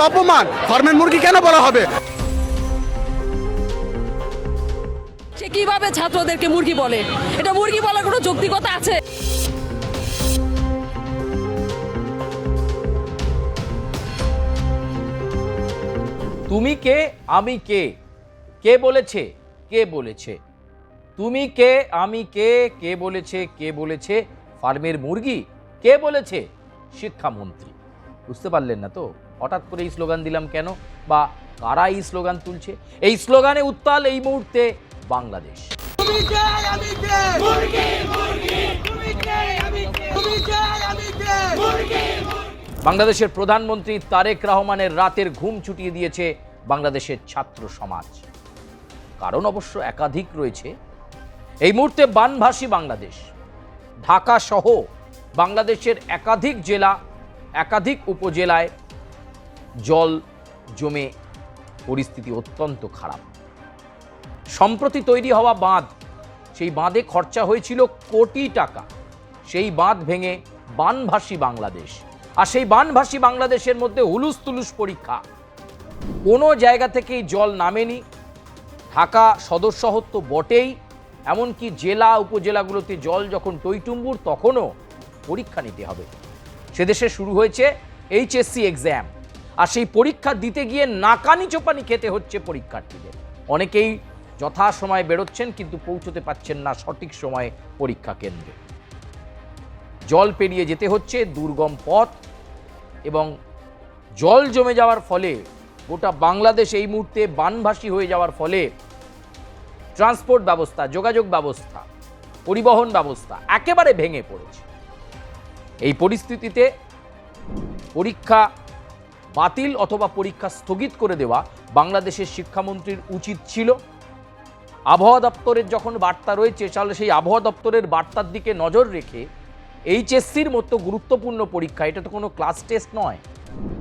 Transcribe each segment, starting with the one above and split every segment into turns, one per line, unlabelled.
তো অপমান। ফার্মের মুরগি কেন বলা হবে?
সে কিভাবে ছাত্রদেরকে মুরগি বলে? এটা মুরগি বলার কোনো যৌক্তিকতা আছে?
তুমি কে আমি কে, কে বলেছে? কে বলেছে? তুমি কে আমি কে, কে বলেছে? কে বলেছে ফার্মের মুরগি? কে বলেছে? শিক্ষামন্ত্রী। বুঝতে পারলেন না তো হঠাৎ করে এই স্লোগান দিলাম কেন, বা কারা এই স্লোগান তুলছে? এই স্লোগানে উত্তাল এই মুহূর্তে বাংলাদেশ। বাংলাদেশের প্রধানমন্ত্রী তারেক রহমানের রাতের ঘুম ছুটিয়ে দিয়েছে বাংলাদেশের ছাত্র সমাজ। কারণ অবশ্য একাধিক রয়েছে। এই মুহূর্তে বানভাসী বাংলাদেশ, ঢাকা সহ বাংলাদেশের একাধিক জেলা, একাধিক উপজেলায় জল জমে পরিস্থিতি অত্যন্ত খারাপ। সম্প্রতি তৈরি হওয়া বাঁধ, সেই বাঁধে খরচা হয়েছিল কোটি টাকা। সেই বাঁধ ভেঙে বানভাসী বাংলাদেশ, আর সেই বানভাসী বাংলাদেশের মধ্যে হুলুস তুলুস পরীক্ষা। কোনো জায়গা থেকেই জল নামেনি। ঢাকা সদর শহর তো বটেই, এমনকি জেলা উপজেলাগুলোতে জল যখন টইটুম্বুর তখনও পরীক্ষা নিতে হবে। সেদেশে শুরু হয়েছে এইচএসসি এক্সাম, আর সেই পরীক্ষা দিতে গিয়ে নাকানি চোপানি খেতে হচ্ছে পরীক্ষার্থীদের। অনেকেই যথাসময়ে বেরোচ্ছেন কিন্তু পৌঁছতে পারছেন না সঠিক সময়ে পরীক্ষা কেন্দ্রে। জল পেরিয়ে যেতে হচ্ছে দুর্গম পথ, এবং জল জমে যাওয়ার ফলে গোটা বাংলাদেশ এই মুহূর্তে বানভাসী হয়ে যাওয়ার ফলে ট্রান্সপোর্ট ব্যবস্থা, যোগাযোগ ব্যবস্থা, পরিবহন ব্যবস্থা একেবারে ভেঙে পড়েছে। এই পরিস্থিতিতে পরীক্ষা বাতিল অথবা পরীক্ষা স্থগিত করে দেওয়া বাংলাদেশের শিক্ষামন্ত্রীর উচিত ছিল। আবহাওয়া দপ্তরের যখন বার্তা রয়েছে, তাহলে সেই আবহাওয়া দপ্তরের বার্তার দিকে নজর রেখে এইচএসসির মতো গুরুত্বপূর্ণ পরীক্ষা, এটা তো কোনো ক্লাস টেস্ট নয়,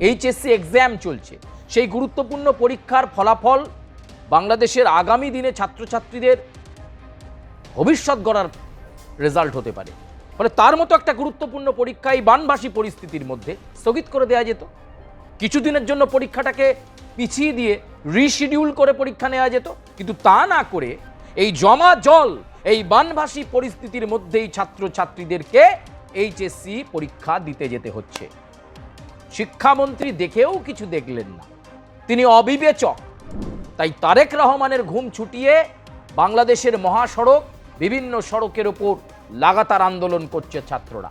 এইচএসসি এক্সাম চলছে, সেই গুরুত্বপূর্ণ পরীক্ষার ফলাফল বাংলাদেশের আগামী দিনে ছাত্রছাত্রীদের ভবিষ্যৎ গড়ার রেজাল্ট হতে পারে। ফলে তার মতো একটা গুরুত্বপূর্ণ পরীক্ষা এই বানভাসী পরিস্থিতির মধ্যে স্থগিত করে দেওয়া যেত। কিছুদিনের জন্য পরীক্ষাটাকে পিছিয়ে দিয়ে রিশিডিউল করে পরীক্ষা নেওয়া যেত, কিন্তু তা না করে এই জমা জল, এই বানভাসী পরিস্থিতির মধ্যেই ছাত্রছাত্রীদেরকে এইচএসসি পরীক্ষা দিতে যেতে হচ্ছে। শিক্ষামন্ত্রী দেখেও কিছু দেখলেন না, তিনি অবিবেচক। তাই তারেক রহমানের ঘুম ছুটিয়ে বাংলাদেশের মহাসড়ক, বিভিন্ন সড়কের ওপর লাগাতার আন্দোলন করছে ছাত্ররা।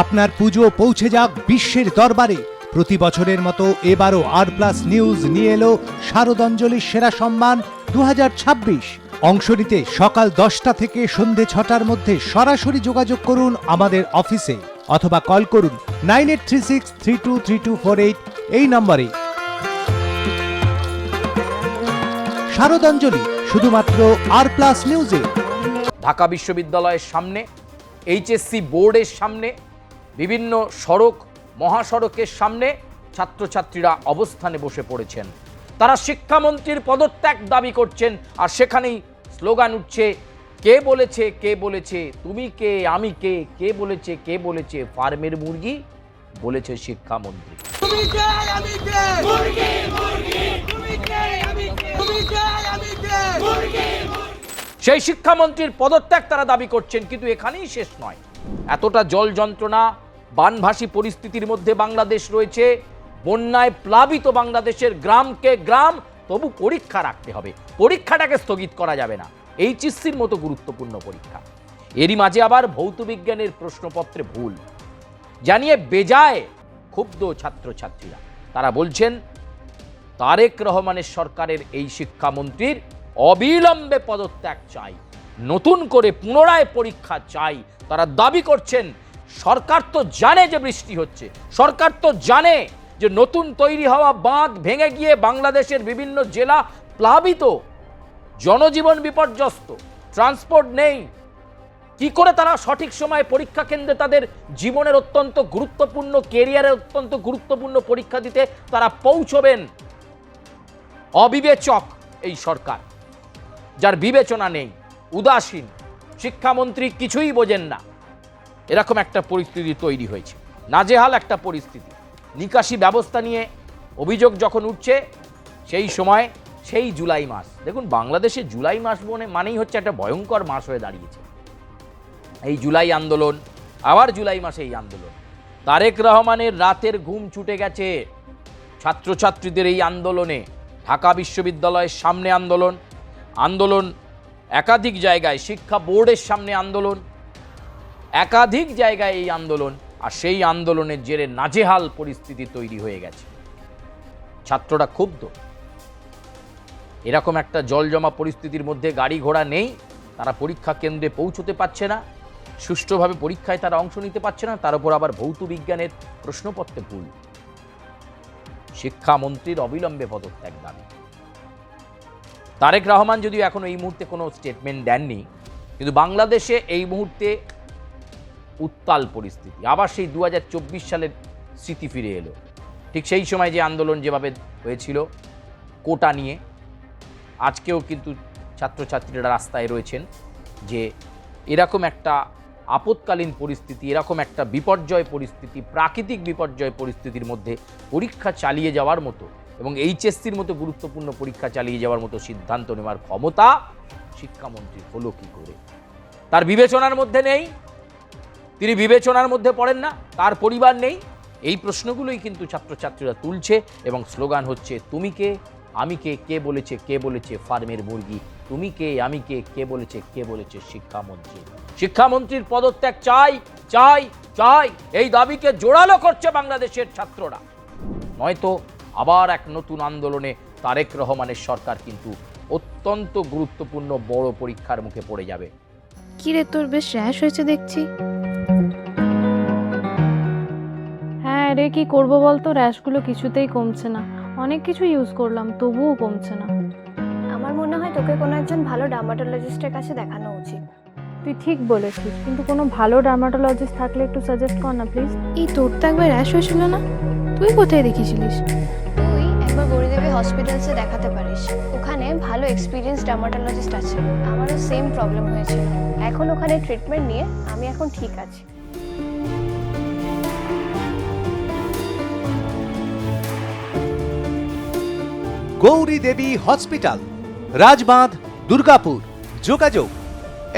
আপনার পুজো পৌঁছে যাক বিশ্বের দরবারে। প্রতি বছরের মতো এবারও আর+ নিউজ নিয়ে এলো শারদাঞ্জলির সেরা সম্মান 2026। অংশ নিতে সকাল 10টা থেকে সন্ধে 6টার মধ্যে সরাসরি যোগাযোগ করুন আমাদের অফিসে, অথবা কল করুন 9836323248 এই নম্বরে। শারদাঞ্জলি শুধুমাত্র আর+ নিউজে।
ঢাকা বিশ্ববিদ্যালয়ের সামনে, এইচএসসি বোর্ডের সামনে, বিভিন্ন সড়ক, মহাসড়কের সামনে ছাত্রছাত্রীরা অবস্থানে বসে পড়েছেন। তারা শিক্ষামন্ত্রীর পদত্যাগ দাবি করছেন, আর সেখানেই স্লোগান উঠছে, কে বলেছে? কে বলেছে? তুমি কে আমি কে, কে বলেছে? কে বলেছে ফার্মের মুরগি? বলেছে শিক্ষামন্ত্রী। সেই শিক্ষামন্ত্রীর পদত্যাগ তারা দাবি করছেন, কিন্তু এখানেই শেষ নয়। এতটা জল যন্ত্রণা, বানভাসী পরিস্থিতির মধ্যে বাংলাদেশ রয়েছে, বন্যায় প্লাবিত বাংলাদেশের গ্রামকে গ্রাম, তবু পরীক্ষা রাখতে হবে, পরীক্ষাটাকে স্থগিত করা যাবে না। এইচএসসির মতো গুরুত্বপূর্ণ পরীক্ষা। এরই মাঝে আবার ভৌতবিজ্ঞানের প্রশ্নপত্রে ভুল জানিয়ে বেজায় ক্ষুব্ধ ছাত্রছাত্রীরা। তারা বলছেন তারেক রহমানের সরকারের এই শিক্ষামন্ত্রীর অবিলম্বে পদত্যাগ চাই, নতুন করে পুনরায় পরীক্ষা চাই। তারা দাবি করছেন সরকার তো জানে যে বৃষ্টি হচ্ছে, সরকার তো জানে যে নতুন তৈরি হওয়া বাঁধ ভেঙে গিয়ে বাংলাদেশের বিভিন্ন জেলা প্লাবিত, জনজীবন বিপর্যস্ত, ট্রান্সপোর্ট নেই। কি করে তারা সঠিক সময়ে পরীক্ষা কেন্দ্রে তাদের জীবনের অত্যন্ত গুরুত্বপূর্ণ, কেরিয়ারের অত্যন্ত গুরুত্বপূর্ণ পরীক্ষা দিতে তারা পৌঁছবেন? অবিবেচক এই সরকার, যার বিবেচনা নেই, উদাসীন, শিক্ষামন্ত্রী কিছুই বোঝেন না। এরকম একটা পরিস্থিতি তৈরি হয়েছে, নাজেহাল একটা পরিস্থিতি। নিকাশি ব্যবস্থা নিয়ে অভিযোগ যখন উঠছে সেই সময় সেই জুলাই মাস, দেখুন বাংলাদেশে জুলাই মাস মানেই হচ্ছে একটা ভয়ঙ্কর মাস হয়ে দাঁড়িয়েছে। এই জুলাই আন্দোলন, আবার জুলাই মাসে এই আন্দোলন। তারেক রহমানের রাতের ঘুম ছুটে গেছে ছাত্রছাত্রীদের এই আন্দোলনে। ঢাকা বিশ্ববিদ্যালয়ের সামনে আন্দোলন, আন্দোলন একাধিক জায়গায়, শিক্ষা বোর্ডের সামনে আন্দোলন, একাধিক জায়গায় এই আন্দোলন। আর সেই আন্দোলনের জেরে নাজেহাল পরিস্থিতি তৈরি হয়ে গেছে। ছাত্ররা ক্ষুব্ধ। এরকম একটা জলজমা পরিস্থিতির মধ্যে গাড়ি ঘোড়া নেই, তারা পরীক্ষা কেন্দ্রে পৌঁছতে পারছে না, সুষ্ঠুভাবে পরীক্ষায় তারা অংশ নিতে পারছে না, তার উপর আবার ভৌত বিজ্ঞানের প্রশ্নপত্রে ভুল। শিক্ষামন্ত্রীর অবিলম্বে পদত্যাগ দাবি। তারেক রহমান যদিও এখন এই মুহূর্তে কোনো স্টেটমেন্ট দেননি, কিন্তু বাংলাদেশে এই মুহূর্তে উত্তাল পরিস্থিতি। আবার সেই 2024 সালের স্মৃতি ফিরে এলো। ঠিক সেই সময় যে আন্দোলন যেভাবে হয়েছিল কোটা নিয়ে, আজকেও কিন্তু ছাত্রছাত্রীরা রাস্তায় রয়েছেন যে এরকম একটা আপৎকালীন পরিস্থিতি, এরকম একটা বিপর্যয় পরিস্থিতি, প্রাকৃতিক বিপর্যয় পরিস্থিতির মধ্যে পরীক্ষা চালিয়ে যাওয়ার মতো এবং এইচএসসির মতো গুরুত্বপূর্ণ পরীক্ষা চালিয়ে যাওয়ার মতো সিদ্ধান্ত নেওয়ার ক্ষমতা শিক্ষামন্ত্রীর হলো কি করে? তার বিবেচনার মধ্যে নেই, তিনি বিবেচনার মধ্যে পড়েন না, তার পরিবার নেই। এই প্রশ্নগুলোই কিন্তু ছাত্রছাত্রীরা তুলছে এবং স্লোগান হচ্ছে তুমি কে, আমি কে, কে বলেছে, কে বলেছে ফার্মের মুরগি, তুমি কে, আমি কে, কে বলেছে, কে বলেছে শিক্ষামন্ত্রী। শিক্ষামন্ত্রীর পদত্যাগ চাই, চাই, চাই, এই দাবিকে জোরালো করছে বাংলাদেশের ছাত্ররা। নয়তো আবার এক নতুন আন্দোলনে তারেক রহমানের সরকার কিন্তু অত্যন্ত গুরুত্বপূর্ণ বড় পরীক্ষার মুখে পড়ে যাবে।
কি রে, তোর বেশ র্যাশ হয়েছে দেখছি।
হ্যাঁ রে, কি করবো বলতো, র্যাশগুলো কিছুতেই কমছে না। অনেক কিছু ইউজ করলাম তবুও কমছে না।
আমার মনে হয় তোকে কোনো একজন ভালো ডার্মাটোলজিস্টের কাছে দেখানো উচিত।
তুই ঠিক বলেছিস, কিন্তু কোনো ভালো ডার্মাটোলজিস্ট থাকলে একটু সাজেস্ট কর না প্লিজ।
এই তোর তো একবার র্যাশ হয়েছিল না? তুই কোথায় দেখিয়েছিলিস?
তুই একবার গৌরীদেবী হসপিটালসে দেখাতে পারিস, ওখানে ভালো এক্সপিরিয়েন্স ডার্মাটোলজিস্ট আছে। আমারও সেম প্রবলেম হয়েছিল, এখন ওখানে ট্রিটমেন্ট নিয়ে আমি এখন ঠিক আছি।
গৌরী দেবী হসপিটাল, রাজবাঁধ, দুর্গাপুর। যোগাযোগ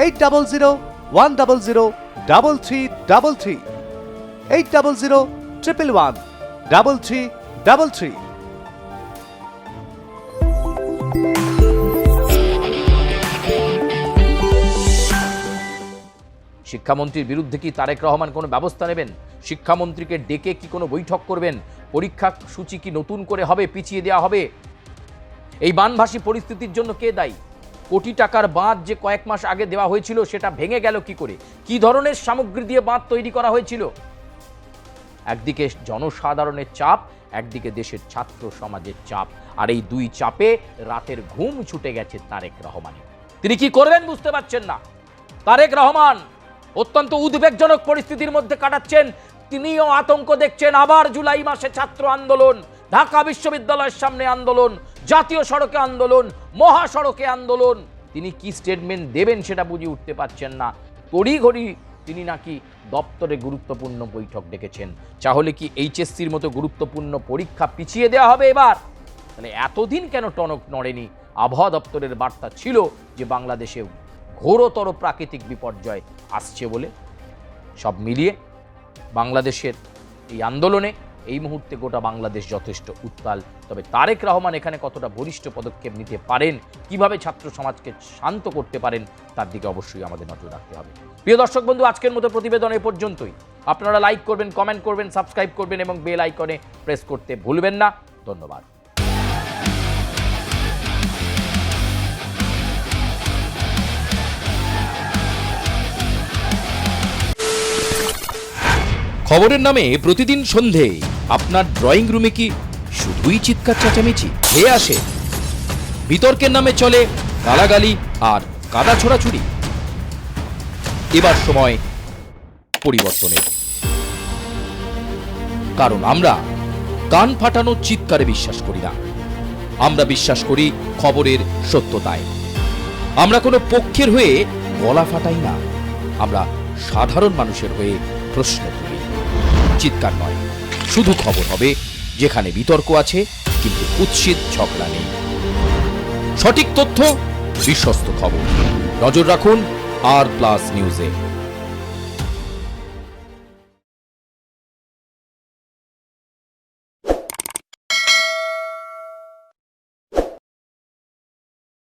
8001003333, 8001113333।
শিক্ষামন্ত্রীর বিরুদ্ধে কি তারেক রহমান কোনো ব্যবস্থা নেবেন? শিক্ষামন্ত্রীকে ডেকে কি কোনো বৈঠক করবেন? পরীক্ষা সূচি কি নতুন করে হবে, পিছিয়ে দেওয়া হবে? এই বানভাসী পরিস্থিতির জন্য কে দায়ী? কোটি টাকার বাঁধ যে কয়েক মাস আগে দেওয়া হয়েছিল সেটা ভেঙে গেল কি করে? কি ধরনের সামগ্রী দিয়ে বাঁধ তৈরি করা হয়েছিল? একদিকে জনসাধারণের চাপ, একদিকে দেশের ছাত্র সমাজের চাপ, আর এই দুই চাপে রাতের ঘুম ছুটে গেছে তারেক রহমানের। তিনি কি করবেন বুঝতে পারছেন না। তারেক রহমান অত্যন্ত উদ্বেগজনক পরিস্থিতির মধ্যে কাটাচ্ছেন। তিনিও আতঙ্ক দেখছেন। আবার জুলাই মাসে ছাত্র আন্দোলন, ঢাকা বিশ্ববিদ্যালয়ের সামনে আন্দোলন, জাতীয় সড়কে আন্দোলন, মহাসড়কে আন্দোলন। তিনি কি স্টেটমেন্ট দেবেন সেটা বুঝে উঠতে পারছেন না। তড়িঘড়ি তিনি নাকি দপ্তরে গুরুত্বপূর্ণ বৈঠক ডেকেছেন। তাহলে কি এইচএসসির মতো গুরুত্বপূর্ণ পরীক্ষা পিছিয়ে দেওয়া হবে এবার? তাহলে এতদিন কেন টনক নড়েনি? আবহাওয়া দপ্তরের বার্তা ছিল যে বাংলাদেশে ঘোরতর প্রাকৃতিক বিপর্যয় আসছে বলে। সব মিলিয়ে বাংলাদেশের এই আন্দোলনে এই মুহূর্তে গোটা বাংলাদেশ যথেষ্ট উত্তাল। তবে তারেক রহমান এখানে কতটা বলিষ্ঠ পদক্ষেপ নিতে পারেন, কিভাবে ছাত্র সমাজকে শান্ত করতে পারেন, তার দিকে অবশ্যই আমাদের নজর রাখতে হবে। প্রিয় দর্শক বন্ধু, আজকের মতো প্রতিবেদন এ পর্যন্তই। আপনারা লাইক করবেন, কমেন্ট করবেন, সাবস্ক্রাইব করবেন এবং বেল আইকনে প্রেস করতে ভুলবেন না। ধন্যবাদ। খবরের নামে প্রতিদিন সন্ধে আপনার ড্রয়িং রুমে কি শুধুই চিৎকার চেঁচামেচি হয়ে আসে? বিতর্কের নামে চলে গালাগালি আর কাদা ছোড়াছুড়ি। এবার সময় পরিবর্তনের, কারণ আমরা কান ফাটানো চিৎকারে বিশ্বাস করি না। আমরা বিশ্বাস করি খবরের সত্যতায়। আমরা কোনো পক্ষের হয়ে গলা ফাটাই না, আমরা সাধারণ মানুষের হয়ে প্রশ্ন তুলি। চিৎকার নয়, শুধু খবর হবে যেখানে বিতর্ক আছে কিন্তু কুৎসিত ঝগড়া নেই। সঠিক তথ্য, বিশ্বস্ত খবর। নজর রাখুন আর প্লাস নিউজে।